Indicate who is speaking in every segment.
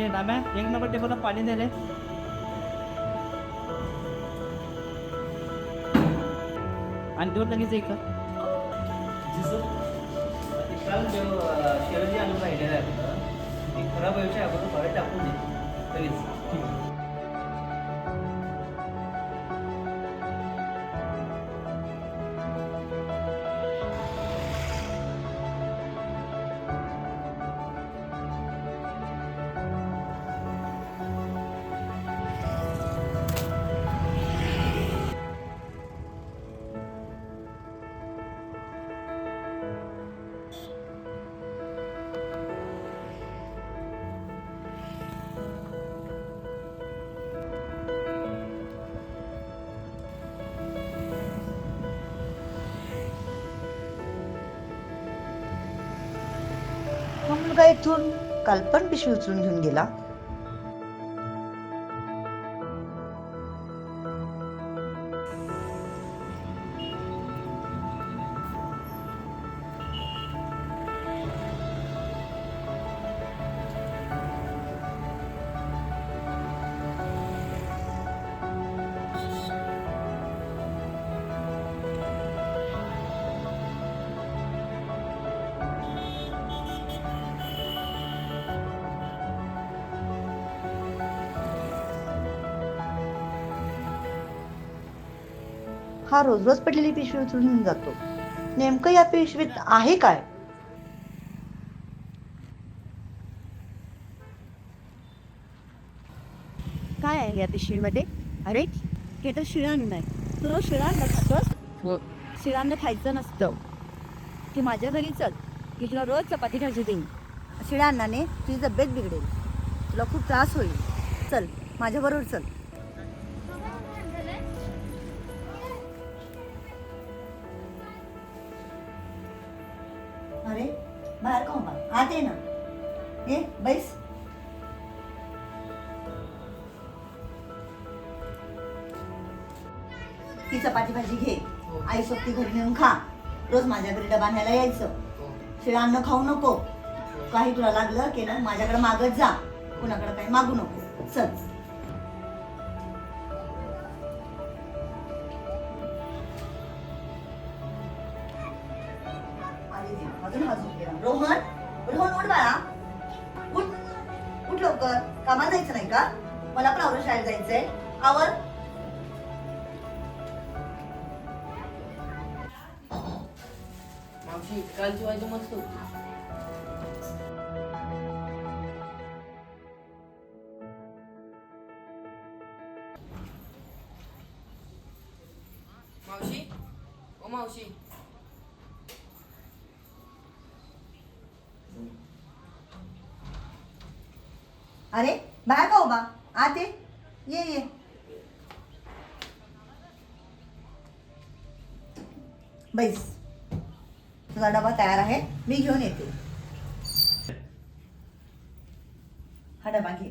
Speaker 1: रे नाम्या, एक नंबर टेबलला पाणी दे रे. आणि देऊ लगेच एक. काल शिवाजी आणून राहिलेला आहे आपलं ते खराब व्हायच्या अगोदर बाहेर टाकून दे लगेच.
Speaker 2: हा मुलगा इथून काल पण पिशवी उचलून घेऊन गेला. हा रोज रोज पडलेली पिशवी उचलून घेऊन जातो. नेमकं या पिशवीत आहे काय?
Speaker 3: काय आहे या पिशवीमध्ये? अरे हे तर शिळान्न आहे. तू रोज शिळान्न खातोस?
Speaker 1: हो.
Speaker 3: शिळान्न खायचं नसतं. की माझ्या घरी चल की तुला रोज चपाती भाजी देईन. शिळान्नाने तुझी तब्येत बिघडेल, तुला खूप त्रास होईल. चल माझ्याबरोबर चल.
Speaker 2: अरे बाहेर का उभा? आत ये ना. ये बैस. ही चपाती भाजी घे. आई सोबती घरी नेऊन खा. रोज माझ्या घरी डबा न्यायला यायचं. शिळा अन्न खाऊ नको. काही तुला लागलं की ना माझ्याकडे मागत जा. कुणाकडे काही मागू नको. चल. अजून हा झोपलेला. रोहन, रोहन उठ बाळा. उठ, उठ लवकर. कामाला जायचं नाही का? मला पण आवर शाळेत जायचंय. आवर.
Speaker 4: मावशी कालची भाजी मस्त होती. मावशी, ओ मावशी.
Speaker 2: अरे बाहेर का उभा? आत ये. ये ये. बैस. तुझा डबा तयार आहे, मी घेऊन येते. हा डबा घे.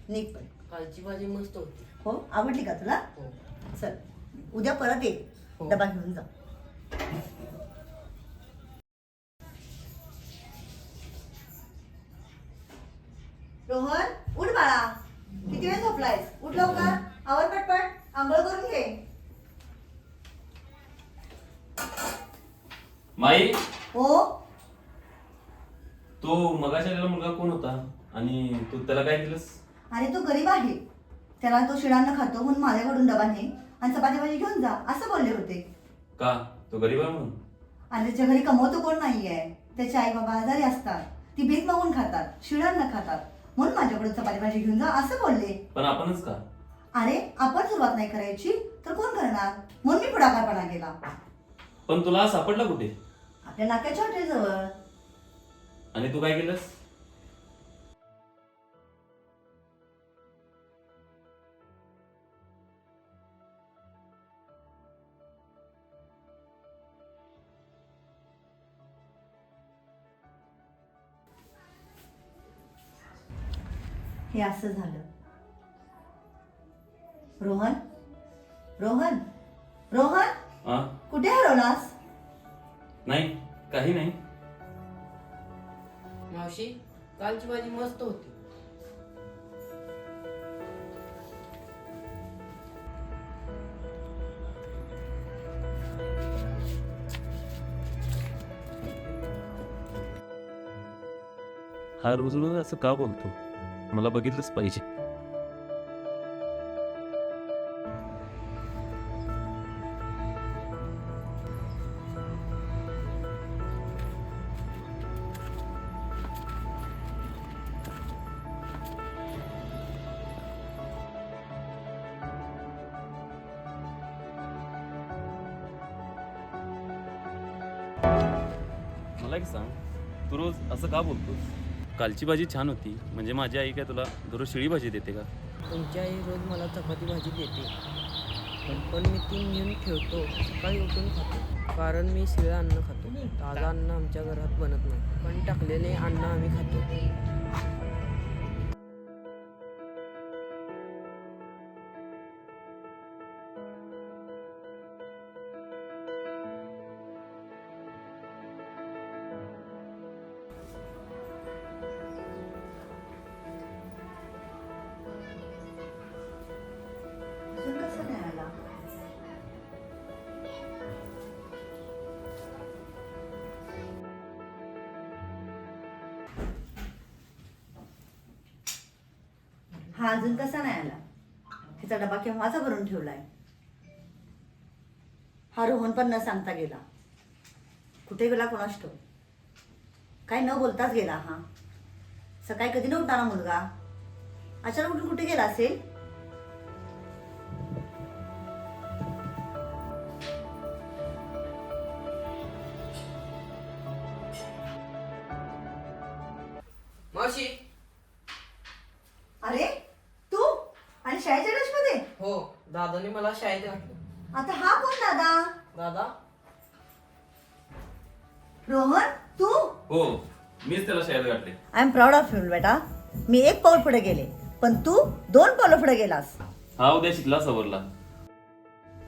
Speaker 2: निघ पण.
Speaker 4: कालची भाजी मस्त होती.
Speaker 2: हो, आवडली का तुला?
Speaker 4: हो.
Speaker 2: चल उद्या परत ये.
Speaker 4: हो.
Speaker 2: डबा घेऊन जा. रोहन उठ बाळा. किती वेळ झोपलायस? उठ लवकर. आवर पटपट. आंघोळ करून घे.
Speaker 5: माई,
Speaker 2: हो.
Speaker 5: तो मगाशी आलेला मुलगा कोण होता आणि तू त्याला काय दिलंस?
Speaker 2: अरे तो गरीब आहे. त्याला तो शिळान्न खातो म्हणून माझ्याकडून डबा ने आणि चपाती भाजी घेऊन जा असं बोलले होते.
Speaker 5: का तो गरीब आहे म्हणून?
Speaker 2: आणि त्याच्या घरी कमवतो कोण नाहीये. त्याचे आई बाबा आजारी असतात. ती भीक मागून खातात, शिळान्न खातात. म्हणून माझ्याकडून चपाती भाजी घेऊन जा असं बोलले.
Speaker 5: पण आपणच का?
Speaker 2: अरे आपण सुरुवात नाही करायची तर कोण करणार? म्हणून मी पुढाकारपणा केला.
Speaker 5: पण तुला सापडला कुठे?
Speaker 2: आपल्या नाक्याच्या हॉटेलजवळ.
Speaker 5: आणि तू काय केलंस?
Speaker 2: हे असं झालं. रोहन, रोहन, रोहन,
Speaker 5: हा?
Speaker 2: कुठे हरवलास?
Speaker 5: नाही, काही नाही.
Speaker 4: मावशी कालची भाजी मस्त होती.
Speaker 5: हा रोज रोज असं का बोलतो? मला बघितलंच पाहिजे. मला एक सांग, तू रोज असं का बोलतोस? कालची भाजी छान होती म्हणजे माझी आई काय तुला दररोज शिळी भाजी देते का?
Speaker 4: तुमची आई रोज मला चपाती भाजी देते, पण मी ती नेऊन ठेवतो, सकाळी उठून खातो. कारण मी शिळं अन्न खातो. ताजं अन्न आमच्या घरात बनत नाही, पण टाकलेले अन्न आम्ही खातो.
Speaker 2: अजून कसं नाही आला? हा अजून कसा नाही आला? ह्याचा डबा केव्हाचा भरून ठेवलाय. हा रोहन पण न सांगता गेला. कुठे गेला कोणास ठाऊक. काय न बोलताच गेला. हा सकाळी कधी नव्हता ना मुलगा, अचानक उठून कुठे गेला असेल.
Speaker 4: मावशी.
Speaker 2: अरे तू आणि शाळेच्या ड्रेसमध्ये?
Speaker 4: हो, दादाने मला शाळेत घातलं.
Speaker 2: आता हा कोण दादा?
Speaker 4: दादा?
Speaker 2: रोहन तू?
Speaker 5: हो, मीच त्याला शाळेत गाठले.
Speaker 2: I am proud of you बेटा. मी एक पाऊल पुढे गेले पण तू 2 पावलं पुढे गेलास.
Speaker 5: हा उद्या शिकला सवरला,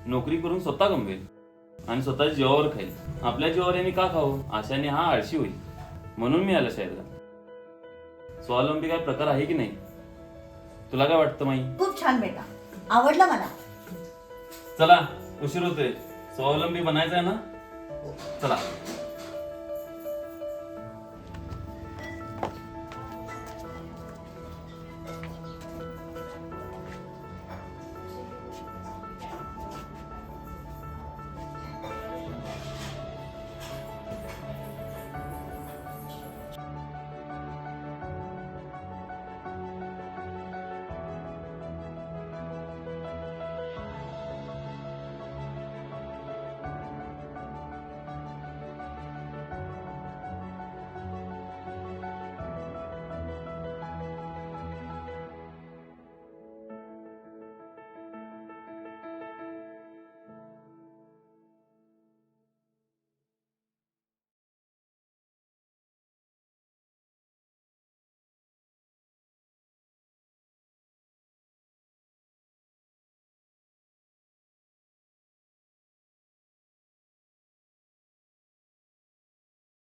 Speaker 5: नोकरी करून स्वतः कमवेल आणि स्वतःच्या जीवावर खाईल. आपल्या जीवावर यांनी का खाऊ? आशाने हा आळशी होईल, म्हणून मी आला शाळेत. स्वावलंबी काय प्रकार आहे की नाही? तुला काय वाटतं माई?
Speaker 2: खूप छान बेटा, आवडलं मला.
Speaker 5: चला, उशीर होतोय. स्वावलंबी बनायचं आहे ना? चला.